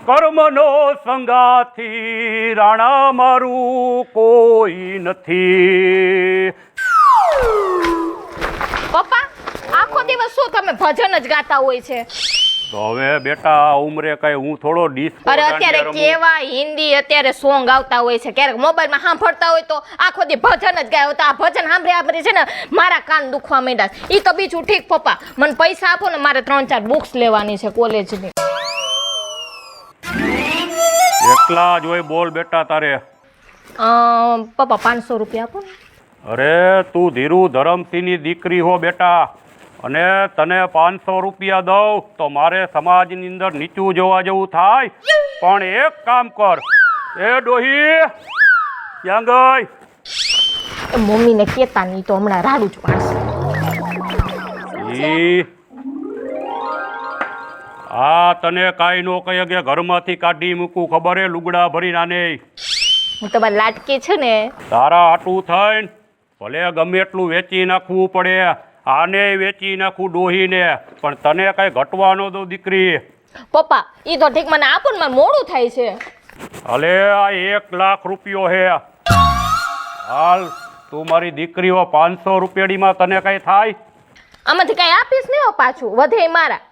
કર્મનો સંગાથી રાણા મારું કોઈ નથી. પપ્પા આખો દિવસ શું તમે ભજન જ ગાતા હોય છે? તો હવે બેટા આ ઉંમરે કઈ હું થોડો ડિસ્કો અરે અત્યારે કેવા હિન્દી અત્યારે સોંગ આવતા હોય છે, ક્યારેક મોબાઈલમાં સાંભળતા હોય તો આખો દી ભજન જ ગાય તો આ ભજન સાંભળે છે ને મારા કાન દુખવા માંડ્યા. ઈ તો બીજું ઠીક પપ્પા, મને પૈસા આપો ને, મારે 3-4 બુક્સ લેવાની છે કોલેજની. એટલા જ હોય બોલ બેટા તારે. પપ્પા 500 રૂપિયા આપો ને. અરે તું ધીરુ ધરમસિંહની દીકરી હો બેટા, અને તને 500 રૂપિયા દઉં તો મારે સમાજની અંદર નીચું જોવા જેવું થાય. પણ એક કામ કર, એ ડોહી ક્યાં ગઈ? મમ્મીને કેતા નહીં તો હમણાં રાડું જ પાડશે. આ તને કાંઈ નો કહે કે ઘરમાંથી કાઢી મૂકું, ખબર હે લુગડા ભરી નાને. હું તમારી લાટકી છું ને. તારા હાટું થઈને ભલે ગમે એટલું વેચી નાખવું પડે, આને વેચી નાખું ડોહીને, પણ તને કઈ ઘટવાનો તો દીકરી. પપ્પા ઈ તો ઠીક, મને આપો ને, મારે મોડું થાય છે. અલે આ 1 લાખ રૂપિયો હે. હાલ તું મારી દીકરી હો, 500 રૂપિયાડીમાં તને કઈ થાય? આમાંથી કઈ આપીશ ને પાછું વધે મારા.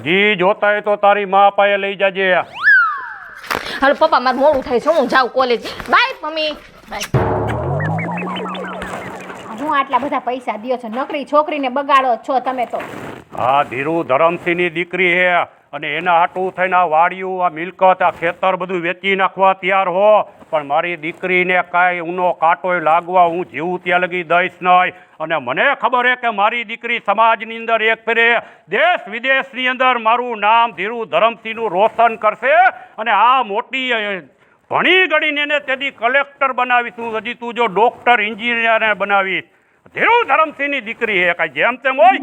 હજી જોતા હોય તો તારી મા પાસે લઈ જાજે. હાલો પપ્પા મારે મોડું થાય છે, હું જાઉં કોલેજ. By mummy. બાય. હું આટલા બધા પૈસા દ્યો છો, નોકરી છોકરીને બગાડો છો તમે તો. આ ધીરુ ધરમસિંહની દીકરી હે, અને એના હાટું થઈને આ વાડિયું, આ મિલકત, આ ખેતર બધું વેચી નાખવા તૈયાર હો, પણ મારી દીકરીને કાંઈ ઊનો કાંટોય લાગવા હું જીવું ત્યાં લગી દઈશ નહીં. અને મને ખબર હે કે મારી દીકરી સમાજની અંદર એક ફેરે દેશ વિદેશની અંદર મારું નામ ધીરુ ધરમસિંહનું રોશન કરશે, અને આ મોટી ભણી ગણીને એને તેથી કલેક્ટર બનાવીશું. હજી તું જો ડોક્ટર એન્જિનિયર બનાવીશ. ધીરુ ધરમસિંહની દીકરી હે, કાંઈ જેમ તેમ હોય.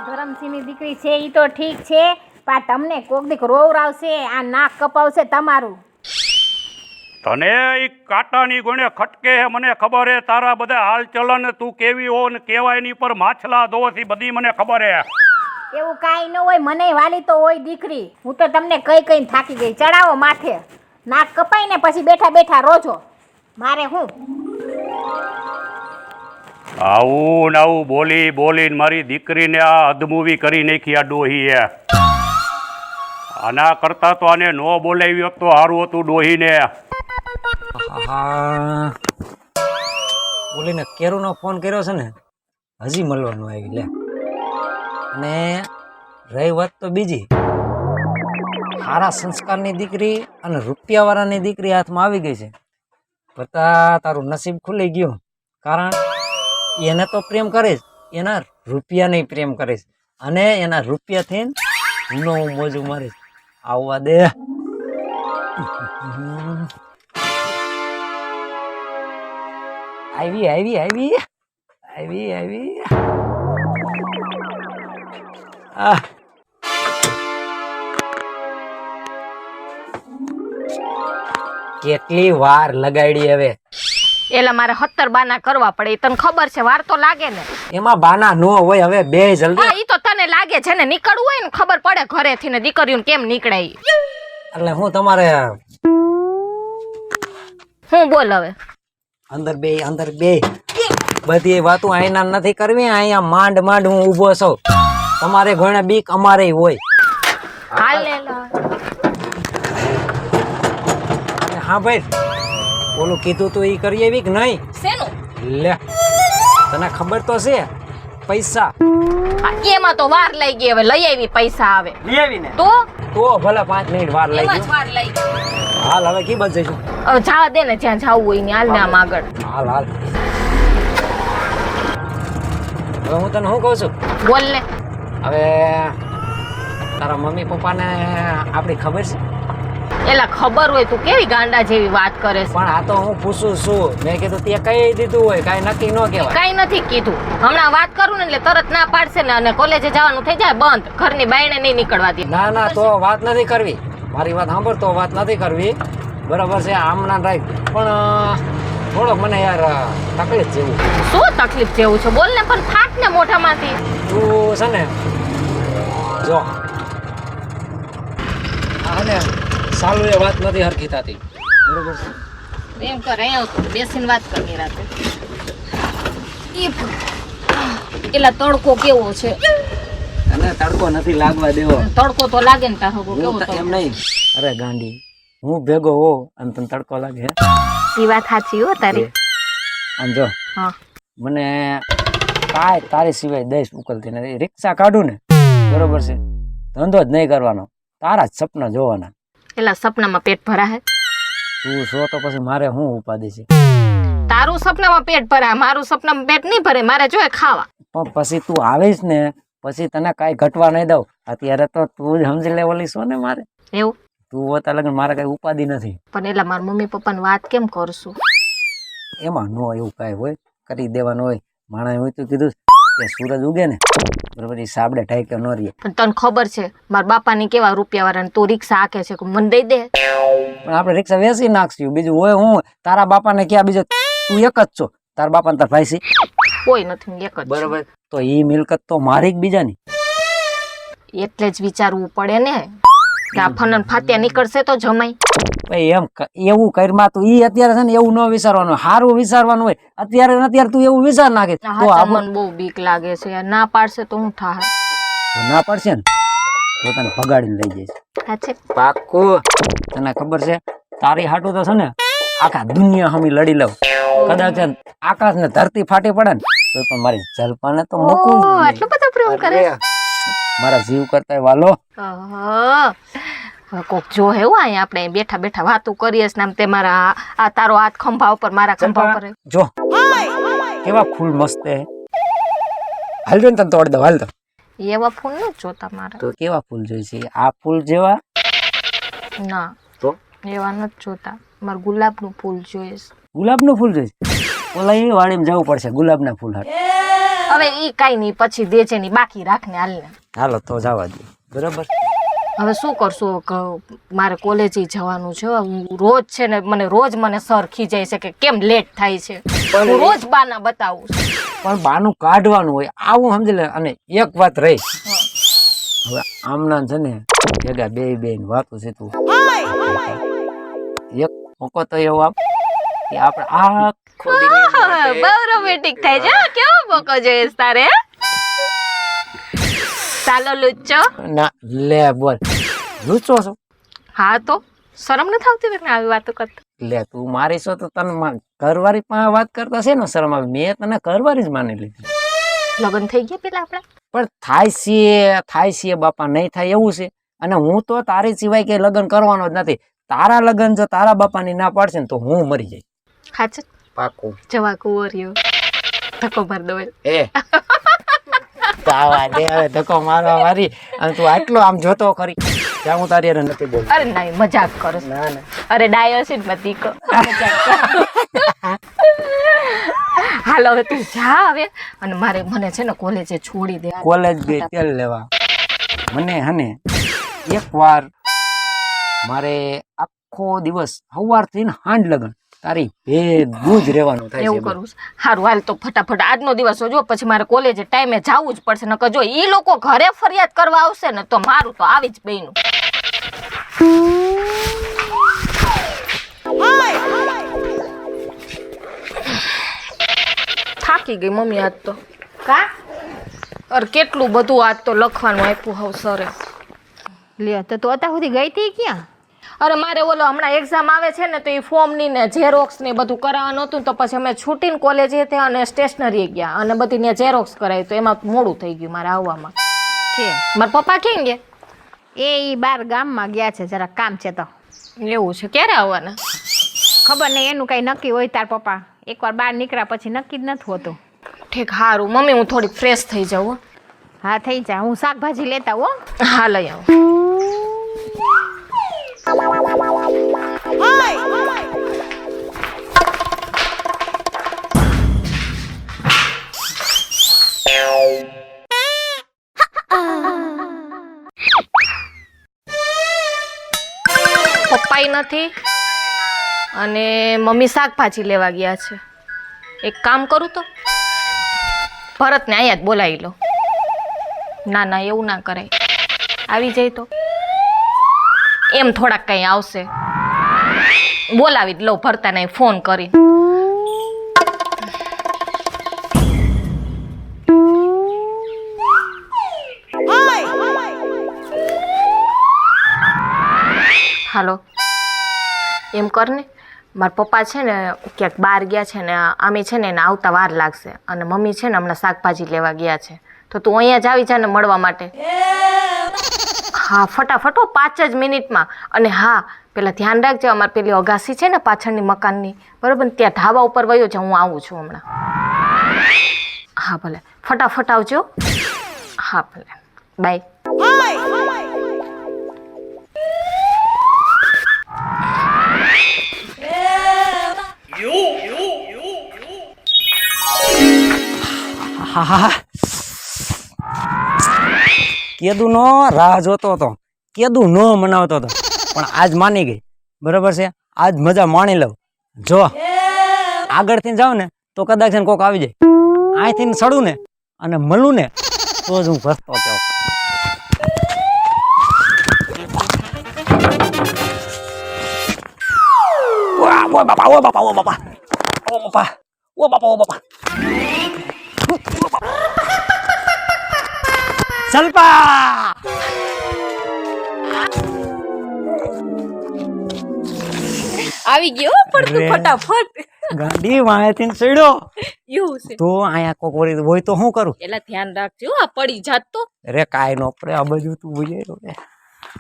ધરમસિંહની દીકરી છે ઈ તો ઠીક છે, પણ તમને કોક દીક રોવરાવશે, આ નાક કપાવશે તમારું. તને ઈ કાંટાની ગુણે ખટકે હે, મને ખબર હે. તારા બધા હાલ ચલન તું કેવી હો ને કેવાય ની પર માછલા દોસ, ઈ બધી મને ખબર હે. એવું કાંઈ ન હોય, મને વાલી તો હોય દીકરી. હું તો તમને કઈ થાકી ગઈ. ચડાવો માથે, નાક કપાઈ ને પછી બેઠા બેઠા રોજો. મારે હું આવું ને આવું બોલી બોલીને મારી દીકરીને આ અધમૂવી કરી નાખી આ ડોહીએ. આના કરતા તો આને નો બોલાવી હોત તો સારું હતું ડોહીને. બોલીને કેરુનો ફોન કર્યો છે ને, હજી મળવાનું આવી લે. અને રહી વાત તો બીજી, સારા સંસ્કારની દીકરી અને રૂપિયાવાળાની દીકરી હાથમાં આવી ગઈ છે. બધા તારું નસીબ ખુલી ગયું, કારણ એને તો પ્રેમ કરીશ, એના રૂપિયાને પ્રેમ કરીશ, અને એના રૂપિયાથી હું મોજું મારીશ. આવવા દે. આવી આવી આવી આવી આવી કેટલી વાર લગાડી હવે. એલા મારે 17 બાના કરવા પડે, તને ખબર છે, વાર તો લાગે ને. એમાં બાના નો હોય, હવે બે જલ્દી. હા ઈ તો તને લાગે છે ને, નીકળવું હોય ને ખબર પડે ઘરેથી ને દીકરીઓને કેમ નીકળે. એટલે હું તમારે હું બોલ હવે. અંદર બે બધી વાતો અહીંના નથી કરવી. અહીંયા માંડ માંડ હું ઊભો છું. તમારે ઘણે બીક અમારે હોય. હાલ લે. હા ભાઈ, ઓલું કીધું તો ઈ કરી આવી કે નહીં? શેનું? લે, તને ખબર તો છે પૈસા. એમાં તો વાર લઈ ગઈ, હવે લઈ આવી પૈસા. આવે લઈ આવી ને તો ભલે 5 મિનિટ વાર લઈ ગઈ. વાર લઈ ગઈ. હાલ હવે કી બચ જઈશું. હવે જવા દે ને, જ્યાં જવું હોય ને. હાલ ને આમ આગળ. હાલ હવે હું તને શું કહું છું, બોલ ને. હવે તારા મમ્મી પપ્પાને આપણી ખબર છે? એલા ખબર હોય, તું કેવી ગાંડા જેવી વાત કરે છે. પણ આ તો હું પૂછું છું. મેં કીધું તે કહી દીધું હોય, કાંઈ નક્કી ન કહેવાય. કઈ નથી કીધું. હમણાં વાત કરું ને એટલે તરત ના પાડશે ને, અને કોલેજે જવાનું થઈ જાય બંધ. ઘરની બાયણે નહીં નીકળવા દે. ના તો વાત નથી કરવી. મારી વાત સાંભળ, તો વાત નથી કરવી. બરાબર છે, આમ ના રાખ. પણ થોડોક મને યાર તકલીફ જેવું. શું તકલીફ જેવું છે? બોલ ને. પણ થાક ને મોઢામાંથી. તું છે ને, જો આને સાલું એ વાત નથી હરખી થતી બરોબર છે એમ કર અહીંયા આવતો બેસીને વાત કરની રાતે એલા તડકો કેવો છે અને તડકો નથી લાગવા દેવો તડકો તો લાગે ને તારો કેવો હું તો એમ નહીં અરે ગાંડી હું ભેગો હો અને તને તડકો લાગે હે? એ વાત સાચી હો તારી આમ જો હા મને કાંઈ તારી સિવાય દેશ ઉકલતી નથી રિક્ષા કાઢું ને બરોબર છે ધંધો જ નહીં કરવાનો તારા જ સપના જોવાના એલા સપનામાં પેટ ભરાય તું છો તો પછી મારે શું ઉપાધિ છે તારું સપનામાં પેટ ભરાય મારું સપનામાં પેટ નહીં ભરે મારે જોઈએ ખાવા પણ પછી તું આવીશ ને પછી તને કાંઈ ઘટવા નહીં દઉં અત્યારે તો તું જ સમજી લેવલી છો ને મારે એવું તું હોતા લગન મારે કઈ ઉપાધિ નથી પણ એલા મારા મમ્મી પપ્પાની વાત કેમ કરશું એમાં નો એવું કાંઈ હોય કરી દેવાનું હોય માણસ હોય તો કીધું કે સૂરજ ઉગે ને બરોબર એ સાબડે ઠાઈ ન રહીએ પણ તને ખબર છે મારા બાપાની કેવા રૂપિયા વાળા તું રિક્ષા હાકે છે મને દઈ દે પણ આપણે રિક્ષા વેચી નાખશું બીજું હોય હું તારા બાપાને ક્યાં બીજો તું એક જ છો તારા બાપાને તાર ભાઈ છે કોઈ નથી એક જ છું. બરોબર તો ઈ મિલકત તો મારી જ બીજાની એટલે જ વિચારવું પડે ને કે આ ફનન ફાત્યા નીકળશે તો જમાઈ ભાઈ એમ એવું કરમાં તું ઈ અત્યારે છે ને એવું ન વિચારવાનું સારું વિચારવાનું હોય અત્યારે ને અત્યારે તું એવું વિચાર નાખે તો હા મને બહુ બીક લાગે છે યાર ના પાડશે તો હું થાય ના પડશે ને તો તને ભગાડીને લઈ જઈશ સાચે પાક્કું તને ખબર છે તારી હાટું તો છે ને આખા દુનિયા હમી લડી લઉં કદાચ આકાશ ને ધરતી ફાટી પડે ને તો પણ મારી જલપાને તો મૂકવું જ નહીં. એટલો બધો પ્રેમ કરે મારા જીવ કરતા વાલો કોક જો હેવું અહીંયા આપણે બેઠા બેઠા વાતો કરીએ ને આમ તે મારા આ તારો હાથ ખંભા ઉપર મારા ખંભા ઉપર જો કેવા ફૂલ મસ્ત હે હાલ જો ને તને તોડ દો હાલ તો એવા ફૂલ ન જોતા મારે તો કેવા ફૂલ જોઈશે આ ફૂલ જેવા ના તો એવા નથી જોતા મારે ગુલાબનું ફૂલ જોઈશ ગુલાબનું ફૂલ જોઈશે ઓલા એ વાડીમાં જવું પડશે ગુલાબના ફૂલ હાટ હવે ઈ કાઈ નહીં પછી દેજે ની બાકી રાખને હાલને હાલો તો જવા દે બરાબર હવે શું કરશું મારે કોલેજે જવાનું છે હું રોજ છે ને મને સર ખીજાય છે કે કેમ લેટ થાય છે હું રોજ બાના બતાવું છું પણ બાનું કાઢવાનું હોય આવું સમજી લે અને એક વાત રહી હવે આમના છે ને ભેગા બે વાતો છે તું એક મોકો તો એવો આપ કે આપણે આખો દી બહુ રોમેન્ટિક થાય છે કેવો મોકો જોઈએ તારે ચાલો લુચ્ચો ના લે બોલ લૂચો છો હા તો શરમ નથી આવતી ને આવી વાતો કરતા લે તું મારી છો તો તને ઘરવાળી પાસે વાત કરતા છે ને શરમ આવે મેં તને ઘરવાળી જ માની લીધી લગ્ન થઈ ગયા પેલા આપડા પણ થાય છે બાપા નહીં થાય એવું છે અને હું તો તારી સિવાય કે લગ્ન કરવાનો જ નથી તારા લગ્ન જો તારા બાપાની ના પાડશે ને તો હું મરી જઈશ હાચે પાકું જવા કુંવરિયો ધક્કો માર દો એ તાવા દે હવે ધક્કો મારવા મારી અને તું આટલો આમ જોતો ખરી ત્યાં હું તારી હારે નથી બોલ અરે ના મજાક કરો ના ના અરે ડાયો છે ને મતીકો હાલો હવે તું જા હવે અને મને છે ને કોલેજે છોડી દે કોલેજ ગઈ તેલ લેવા મને હને એકવાર મારે આખો દિવસ સવારથી ને હાંજ લગન તારી ભેગું જ રહેવાનું થાય એવું છે કરું સારું હાલ તો ફટાફટ આજનો દિવસ જો પછી મારે કોલેજે ટાઈમે જવું જ પડશે નકર જો ઈ લોકો ઘરે ફરિયાદ કરવા આવશે ને તો મારું તો આવી જ બેયનું થાકી ગઈ મમ્મી આજ તો કા અરે કેટલું બધું આજ તો લખવાનું આપ્યું હવ સરે લ્યો તો તું અત્યાર સુધી ગઈ હતી ક્યાં અરે મારે ઓલો હમણાં એક્ઝામ આવે છે ને તો એ ફોર્મની ને ઝેરોક્સ ને બધું કરાવવાનું હતું તો પછી અમે છૂટીને કોલેજે ત્યાં અને સ્ટેશનરી ગયા અને બધી ને ઝેરોક્સ કરાવી તો એમાં મોડું થઈ ગયું મારે આવવામાં છે મારા પપ્પા કેમ ગયા એ બાર ગામમાં ગયા છે જરા કામ છે તો એવું છે ક્યારે આવવાના ખબર નહીં એનું કઈ નક્કી હોય તાર પપ્પા એકવાર બહાર નીકળ્યા પછી નક્કી જ નથી હોતું ઠીક સારું મમ્મી હું થોડી ફ્રેશ થઈ જાઉં હા થઈ જા હું શાકભાજી લેતા હો હા લઈ આવું પપ્પાઈ નથી અને મમ્મી શાકભાજી લેવા ગયા છે એક કામ કરું તો ભરતને અહીંયા જ બોલાવી લો ના ના એવું ના કરાય આવી જાય તો એમ થોડાક કંઈ આવશે. બોલાવી જ લઉં ભરતા નહીં ફોન કરી. હાલો, એમ કર ને, મારા પપ્પા છે ને ક્યાંક બહાર ગયા છે ને આમે છે ને એને આવતા વાર લાગશે અને મમ્મી છે ને હમણાં શાકભાજી લેવા ગયા છે, તો તું અહીંયા જ આવી જા ને મળવા માટે. હા ફટાફટ 5 જ મિનિટમાં. અને હા પેલા ધ્યાન રાખજે, અમારે પેલી અગાસી છે ને પાછળની મકાનની, બરાબર ને, ત્યાં ધાબા ઉપર વયો છે, હું આવું છું હમણાં. હા ભલે, ફટાફટ આવજો. હા ભલે, બાય. કેદું નો રાહ જોતો હતો, કેદું નો મનાવતો હતો, પણ આજ માની ગઈ. બરાબર છે, આજ મજા માણી લઉં. જો આગળથી જાવ ને તો કદાચ છે ને કોક આવી જાય, અહીંથી સડું ને અને મળું ને તો જ હું ભરતો જાઉં. ઓ બાપા, ઓ બાપા, ઓ બાપા, ઓ બાપા, ઓ બાપા, ઓ બાપા. સલ્પા આવી ગયો પણ તું ફટાફટ. ગાડી વાંહેથી સડ્યો એવું છે તો અહીંયા કોક વળી હોય તો શું કરું? એટલે ધ્યાન રાખજો, આ પડી જાત તો. અરે કાંઈ નો પડે, આ બાજુ તું buજાયો રે.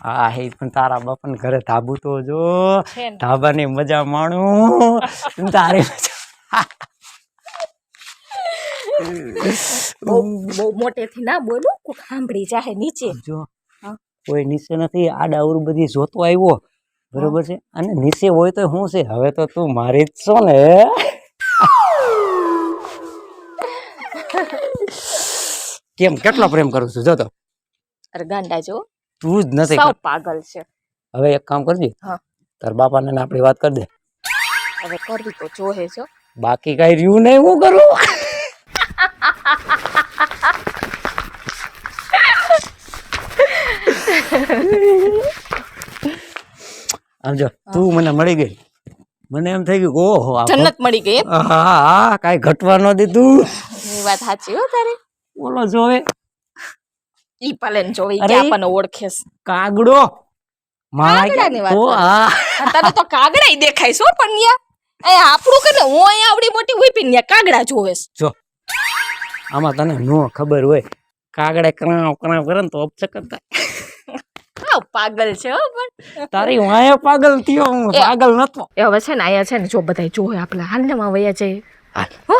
હા હે, પણ તારા બાપાને ઘરે ધાબુ તો જો, ધાબાની મજા માણું તારી મજા. બહુ મોટેથી ના બોલું, કોઈ સાંભળી જાહે નીચે. જો કોઈ નીચે નથી, આડાવરું બધી જોતો આવ્યો, બરોબર છે, અને નીચે હોય તો શું છે, હવે તો તું મારી જ છો ને. કેમ કેટલો પ્રેમ કરું છું જો તો. અરે ગાંડા જો, તું જ નથી. સાવ પાગલ છે. હવે એક કામ કરજે, હા તાર બાપાને ને આપણી વાત કરી દે. હવે કરવી તો જોહે છો. બાકી કઈ રહ્યું નહીં, હું કરું. આમ જો તું મને મળી ગઈ, મને એમ થઈ ગયું ઓહો આ જન્નત મળી ગઈ. હા કાઈ ઘટવા ન દીધું. એ વાત સાચી હો તારી. બોલો જોવે ઈ પાલેન જોવે ઈ અરે, કે આપણને ઓળખેસ. કાગડો કાગડાની વાત તો કરે. આ તને તો કાગડા ઈ દેખાય છો, પણ ન્યા એ આપણું કે ને હું અહીંયા આવડી મોટી ઉઈપી ન્યા કાગડા જોવેસ. જો આમાં તને નો ખબર હોય, કાગડા કરાવ કરાવ કરે ને તો અપચકર થાય. હાવ પાગલ છે હો. પણ તારી વાય પાગલ થયો, હું પાગલ નતો. એ હવે છે ને અહીંયા છે ને જો બધાય જોવે, આપણે હાલને માં વયા જઈએ. હાલ. હો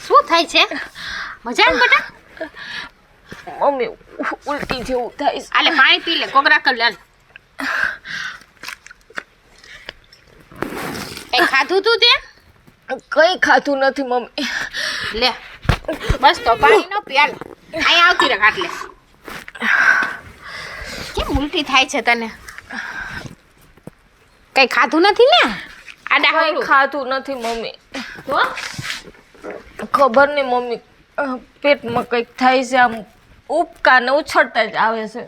શું થાય છે? મજા ને બેટા? મમ્મી ઉલટી જેવું થાય છે. આલે પાણી પી લે, કોગરા કર લે. કઈ ખાધું તું તે? કઈ ખાતું નથી મમ્મી. લે બસ તો પાણી નો પી. હાલ અહીંયા આવતી રહે ખાટલે. કેમ ઉલટી થાય છે તને? કઈ ખાધું નથી ને? આડા કઈ હારું. ખાતું નથી મમ્મી. તો ખબર નહીં મમ્મી, પેટમાં કંઈક થાય છે, આમ ઉપકા ને ઉછળતા જ આવે છે.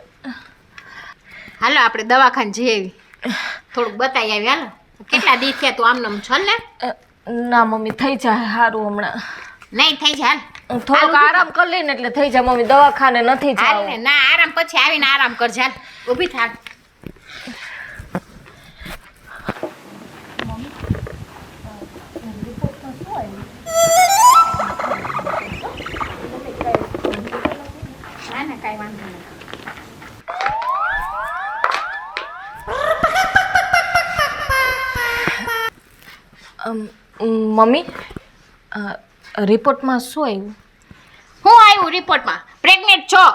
હાલો આપણે દવાખાને જઈ આવી, થોડુંક બતાવી આવી. હાલો કેટલા દી થયા તું આમ છલ ને? ના મમ્મી થઈ જાય સારું હમણાં. નહીં થઈ જાય. હાલ થોડોક આરામ કરી લઈને એટલે થઈ જાય મમ્મી, દવાખાને નથી હાલ ને. જવું. ના આરામ પછી આવીને આરામ કરજે. હાલ ઊભી થાક. ના ના કાંઈ વાંધો નહીં. મમ્મી રિપોર્ટમાં શું આવ્યું? હું આવ્યું રિપોર્ટમાં? પ્રેગ્નેન્ટ છો.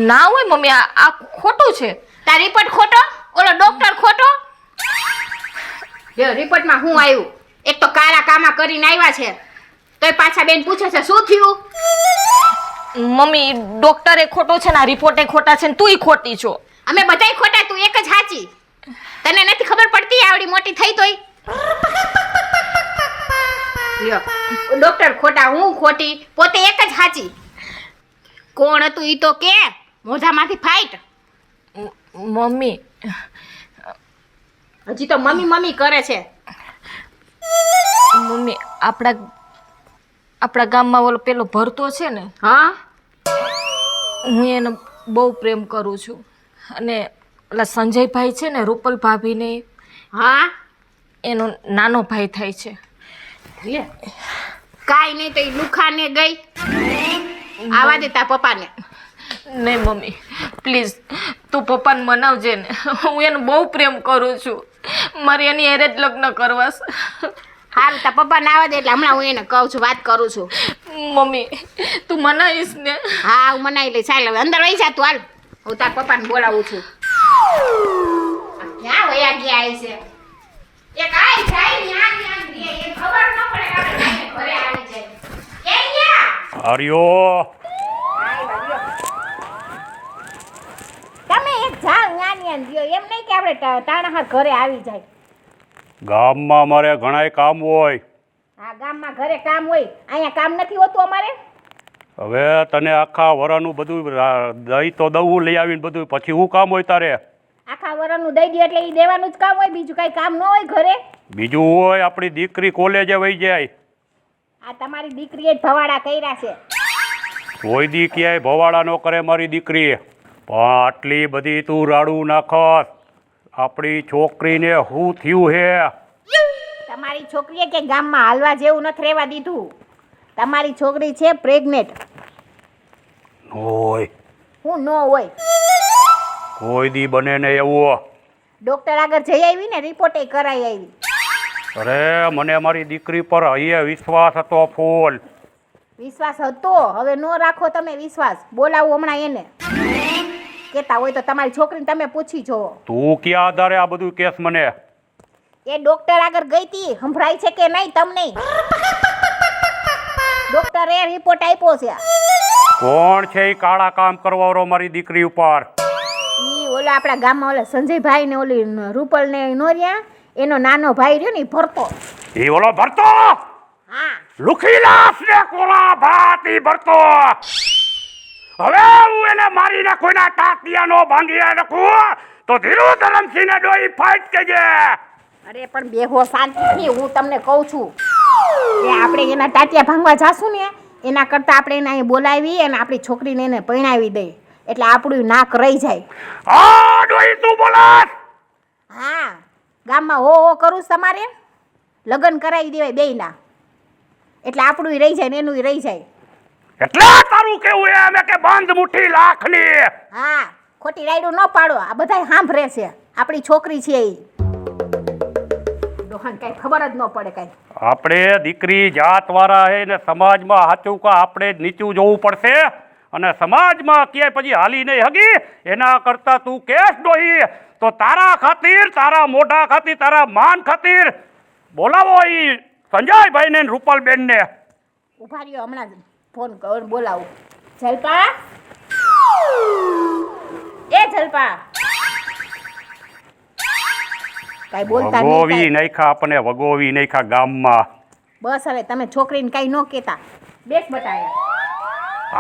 ના હોય મમ્મી, આ ખોટું છે. તાર રિપોર્ટ ખોટો, ઓલો ડોક્ટર ખોટો. જો રિપોર્ટમાં હું આવ્યું, એક તો કાળા કામા કરીને આવ્યા છે, તોય પાછા બેન પૂછે છે શું થયું. મમ્મી ડોક્ટરે ખોટો છે ને આ રિપોર્ટે ખોટા છે ને તુંય ખોટી છો. અમે બધાય ખોટા, તું એક જ સાચી. તને નથી ખબર પડતી આવડી મોટી થઈ તોય? લ્યો, ડોક્ટર ખોટા, હું ખોટી, પોતે એક જ સાચી. કોણ હતું ઈ તો કે, મોઢામાંથી ફાઈટ. મમ્મી હજી તો મમ્મી મમ્મી કરે છે. મમ્મી આપણા ગામમાં ઓલો પેલો ભરતો છે ને, હા, હું એને બહુ પ્રેમ કરું છું. અને ઓલા સંજયભાઈ છે ને, રૂપલ ભાભીને, હા, એનો નાનો ભાઈ થાય છે. લે કાઈ નહીં તો ઈ લુખાને ગઈ. આવા દે તાર પપ્પાને. નહીં મમ્મી પ્લીઝ, તું પપ્પાને મનાવજે ને. હું એને બહુ પ્રેમ કરું છું. મારે એની હારે જ લગ્ન કરવા છે. હારું, તાર પપ્પાને આવા દે એટલે હમણાં હું એને કહું છું, વાત કરું છું. મમ્મી તું મનાવીશ ને? હા, હું મનાવી લઈશ. ચાલ હવે અંદર વહી જા તું, હાલ. હું તાર પપ્પાને બોલાવું છું. ક્યાં વયા ગયા છે? એક આઈ જાય ને આ રે, એ ખબર ન પડે કે આપણે ઘરે આવી જાય. કેમ ગયા? આર્યો તમે એક જાવ ન્યા દ્યો, એમ નહીં કે આપણે તાણાહાર ઘરે આવી જાય. ગામમાં મારે ઘણાય કામ હોય. હા, ગામમાં ઘરે કામ હોય, અહીંયા કામ નથી હોતું અમારે. હવે તને આખા વરાનું બધું દહીં તો દવું લઈ આવીને બધું, પછી શું કામ હોય તારે? આખા વરણનું દઈ દો એટલે ઈ દેવાનું જ કામ હોય, બીજું કઈ કામ ન હોય ઘરે. બીજું હોય આપણી દીકરી કોલેજે વહી જાય. આ તમારી દીકરીએ જ ભવાડા કર્યા છે. કોઈ દી ક્યાંય ભવાડા ન કરે મારી દીકરી. પણ આટલી બધી તું રાડું નાખસ, આપણી છોકરીને શું થયું હે? તમારી છોકરીએ કે ગામમાં હાલવા જેવું નથી રહેવા દીધું. તમારી છોકરી છે પ્રેગ્નેન્ટ. હોય હું ન હોય? કોઈ દી બને ને એવું. ડોક્ટર આગળ જઈ આવી ને, રિપોર્ટ કરાઈ આવી. અરે મને મારી દીકરી પર અહીંયા વિશ્વાસ હતો ફૂલ. વિશ્વાસ હતો, હવે નો રાખો તમે વિશ્વાસ. બોલાવું હમણાં એને. કેતા હોય તો તમારી છોકરીને તમે પૂછી જોવો. તું ક્યાં આધારે આ બધું કેસ મને? એ ડોક્ટર આગળ ગઈ હતી, સંભળાય છે કે નહીં તમને? ડોક્ટરે રિપોર્ટ આપ્યો છે. કોણ છે એ કાળા કામ કરવાવાળો મારી દીકરી ઉપર? ઈ ઓલા આપણા ગામમાં ઓલા સંજયભાઈ ને ઓલી રૂપલ ને નોરિયા, એનો નાનો ભાઈ રહ્યો ને ઈ ભરતો. એ ઓલો ભરતો? હા, લુખીલાસ ને કોરા ભાત ઈ ભરતો. હવે હું એને મારીને કોઈના ટાટિયા નો ભાંગી નાખું તો ધીરુ ધરમસિંહને ડોઈ ફાઈટ કેજે. અરે પણ બેહો શાંતિથી, હું તમને કહું છું કે આપણે એના ટાટિયા ભાંગવા જાશું ને, એના કરતાં આપણે એને અહીં બોલાવી અને આપણી છોકરીને એને પરણાવી દઈએ, એટલે આપણું નાક રહી જાય. આ ડોઈ તું બોલાસ? હા, ગામમાં હો હો કરું છું તમારે, લગ્ન કરાવી દેવાય બેયના, એટલે આપણું રહી જાય ને એનું રહી જાય. એટલે તારું કેવું એમ કે બંધ મુઠ્ઠી લાખની? હા, ખોટી રાયડું ન પાડો, આ બધાય સાંભળે છે. આપણી છોકરી છે એ. ડોહાને કાંઈ ખબર જ ન પડે કાંઈ. આપણે દીકરી જાતવાળા હે ને સમાજમાં સાચું કા આપણે જ નીચું જોવું પડશે, અને સમાજમાં ક્યાંય પછી હાલી નહીં હગી. એના કરતાં તું કેસ ડોહી તો તારા ખાતીર, તારા મોઢા ખાતીર, તારા માન ખાતીર બોલાવો ઈ સંજયભાઈને ને રૂપલબેનને. ઉભા રહ્યો, હમણાં જ ફોન કર બોલાવું. જલપા, એ જલપા, કાંઈ બોલતા વગોવી નહીં. નાખ્યા આપણને, વગોવી નાખ્યા ગામમાં. બસ હવે તમે છોકરીને કાંઈ ન કહેતા. બેસ બટાયા.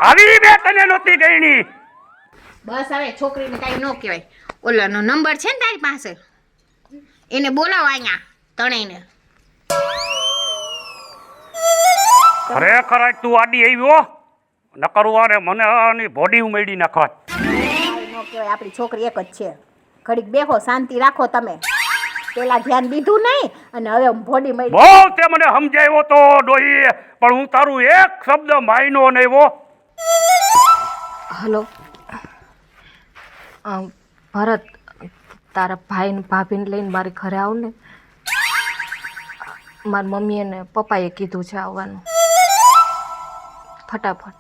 આવી બે તને નહોતી ગઈની. બસ હવે છોકરીને કાંઈ ન કહેવાય. ઓલાનો નંબર છે ને તારી પાસે, એને બોલાવો અહીંયા તણેને. ખરેખર આજ તું આડી આવ્યો નકરું વારે મને આની બોડી ઉમેડી નાખત. કાંઈ ન કહેવાય, આપણી છોકરી એક જ છે. ઘડીક બેહો, શાંતિ રાખો તમે. પેલા ધ્યાન દીધું નહીં અને હવે બોડી મળી. બહુ તે મને સમજાવ્યો તો ડોહી, પણ હું તારું એક શબ્દ માયનો નહીં. વો હલો ભરત, તારા ભાઈ ને ભાભીને લઈને મારી ઘરે આવ ને. મારી મમ્મી અને પપ્પાએ કીધું છે આવવાનું. ફટાફટ.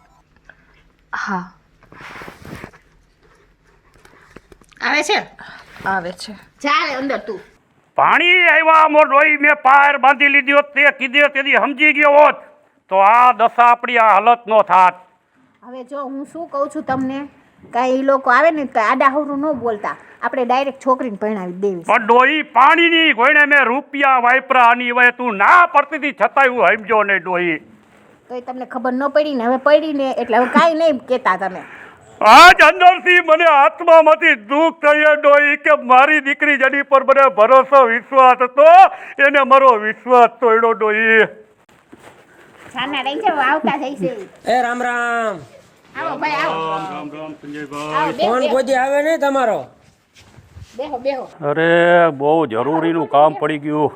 હા આવે છે આવે છે. ચાલે અંદર તું. પાણી આવ્યા મોર ડોઈ મેં પાર બાંધી લીધી હોત તે કીધે તેથી સમજી ગયો હોત તો આ દશા આપણી આ હાલત નો થાત. હવે જો હું શું કહું છું તમને, કાંઈ એ લોકો આવે ને તો આડાહવરું ન બોલતા, આપણે ડાયરેક્ટ છોકરીને પરણાવી દેવી. પણ ડોઈ પાણીની ગોઈને મેં રૂપિયા વાપરા આની હવે તું ના પડતી હતી છતાંય હું સમજો નહીં ડોઈ. તો એ તમને ખબર ન પડી ને, હવે પડી ને એટલે હવે કાંઈ નહીં કહેતા તમે. આજ અંદરથી મને આત્મામાંથી દુઃખ થયું ડોઈ કે મારી દીકરી જેની પર મને ભરોસો વિશ્વાસ હતો એને મારો વિશ્વાસ તોડ્યો ડોઈ. છાના રહી જાવ, આવતા જઈશે. એ રામ રામ. આવો ભાઈ આવો. રામ રામ રામ આવો, સંજયભાઈ. બેહો, ફોન બેહો. કોઈ દી આવે નહીં તમારો? બેહો બેહો. અરે બહુ જરૂરીનું કામ પડી ગયું.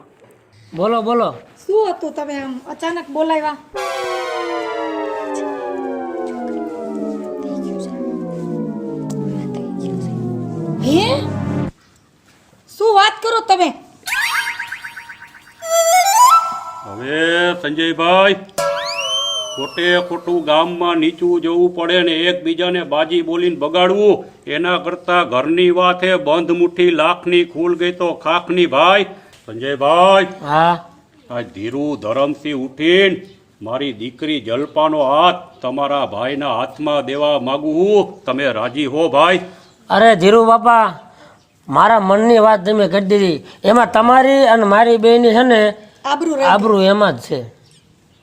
બોલો બોલો. શું હતું તમે આમ અચાનક બોલાવ્યા? હે શું વાત કરો તમે? હવે સંજયભાઈ ખોટે ખોટું ગામમાં નીચું જવું પડે ને એકબીજાને બાજી બોલીને બગાડવું એના કરતા ઘરની વાત હે બંધ મુઠ્ઠી લાખની ખુલ ગઈ તો ખાખની ભાઈ. સંજયભાઈ હા આ ધીરુ ધરમથી ઉઠીને મારી દીકરી જલપાનો હાથ તમારા ભાઈના હાથમાં દેવા માંગુ હું. તમે રાજી હો ભાઈ? અરે ધીરુ બાપા, મારા મનની વાત તમે કરી દીધી. એમાં તમારી અને મારી બેની છે ને આબરૂ રહી. આબરૂ એમાં જ છે.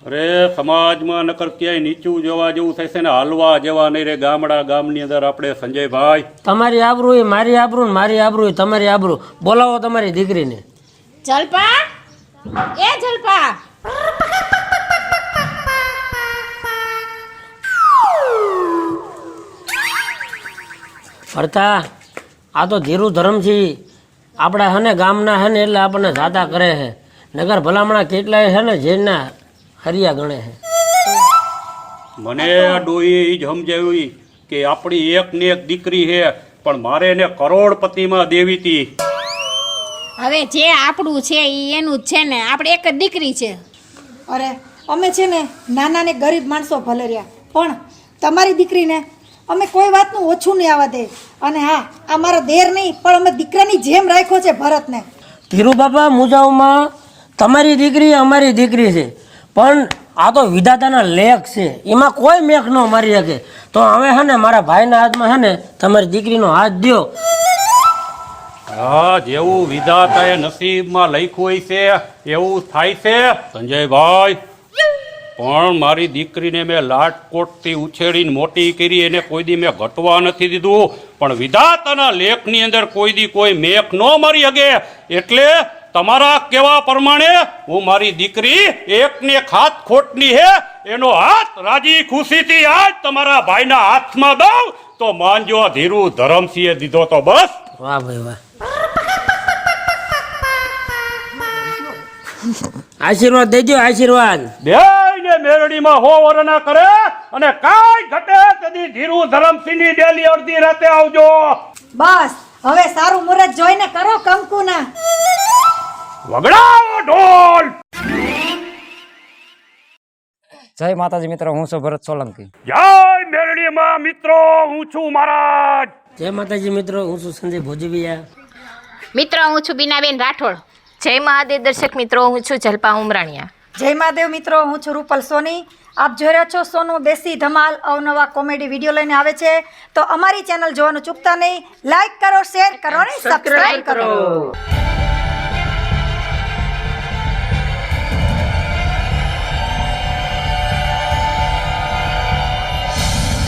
અરે સમાજમાં નકર ક્યાંય નીચું જવા જેવું થશે ને હાલવા જેવા નહીં રે ગામડા ગામની અંદર આપણે. સંજયભાઈ તમારી આબરૂ એ મારી આબરૂ ને મારી આબરૂ એ તમારી આબરૂ. બોલાવો તમારી દીકરીને. જલપા, એ જલપા. ફરતા આ તો ધીરુ ધરમથી આપણા હે ને ગામના હે ને એટલે આપણને જાતા કરે છે. નગર ભલામણા કેટલાય છે ને જેના હરિયા ગણે છે. મને આ ડોઈએ ઈ જ સમજાવ્યું કે આપણી એક ને એક દીકરી છે પણ મારે એને કરોડપતિમાં દેવી હતી. હવે જે આપણું છે એ એનું જ છે ને, આપણે એક જ દીકરી છે. અરે અમે છે ને નાના ને ગરીબ માણસો ભલે રહ્યા, પણ તમારી દીકરીને અમે કોઈ વાતનું ઓછું નહીં આવવા દે. અને હા, આ મારો દેર નહીં પણ અમે દીકરાની જેમ રાખ્યો છે ભરતને. ધીરુ બાપા મુજાવમાં તમારી દીકરી અમારી દીકરી છે, પણ આ તો વિધાતાના લેખ છે, એમાં કોઈ મેખ ન મારી શકે. તો હવે હે ને મારા ભાઈના હાથમાં હે ને તમારી દીકરીનો હાથ દ્યો. હા, જેવું વિધાતાએ નસીબમાં લખ્યું હોય છે એવું થાય છે સંજયભાઈ. પણ મારી દીકરીને મેં લાટકોટથી ઉછેરીને મોટી કરી, એને કોઈ દી મેં ઘટવા નથી દીધું. પણ વિધાતાના લેખની અંદર કોઈ દી કોઈ મેખ ન મારી શકે. એટલે તમારા કહેવા પ્રમાણે હું મારી દીકરી એકને એક હાથ ખોટની હે એનો હાથ રાજી ખુશીથી આજ તમારા ભાઈના હાથમાં દઉં તો માનજો ધીરુ ધરમસિંહે દીધો તો બસ. વાહ ભાઈ વાહ. આશીર્વાદ દેજો, આશીર્વાદ. બેયને મેરડીમાં હો વરના કરે અને કાંઈ ઘટે તેથી ધીરુ ધરમસિંહની ડેલી અડધી રાતે આવજો. બસ હવે સારું મુહૂર્ત જોઈને કરો કંકુના. વગડાવો ઢોલ. જય માતાજી મિત્રો, હું છું ભરત સોલંકી. જય મેરડીમાં મિત્રો, હું છું મહારાજ. જય માતાજી મિત્રો, હું છું સંજય ભોજવિયા. મિત્રો હું છું બીનાબેન રાઠોડ. જય મહાદેવ દર્શક મિત્રો, હું છું જલપા ઉમરાણીયા. જય મહાદેવ મિત્રો, હું છું રૂપલ સોની. આપ જોઈ રહ્યા છો સોનું દેશી ધમાલ. અવનવા કોમેડી વિડીયો લઈને આવે છે, તો અમારી ચેનલ જોવાનું ચૂકતા નહીં. લાઈક કરો, શેર કરો અને સબસ્ક્રાઇબ કરો.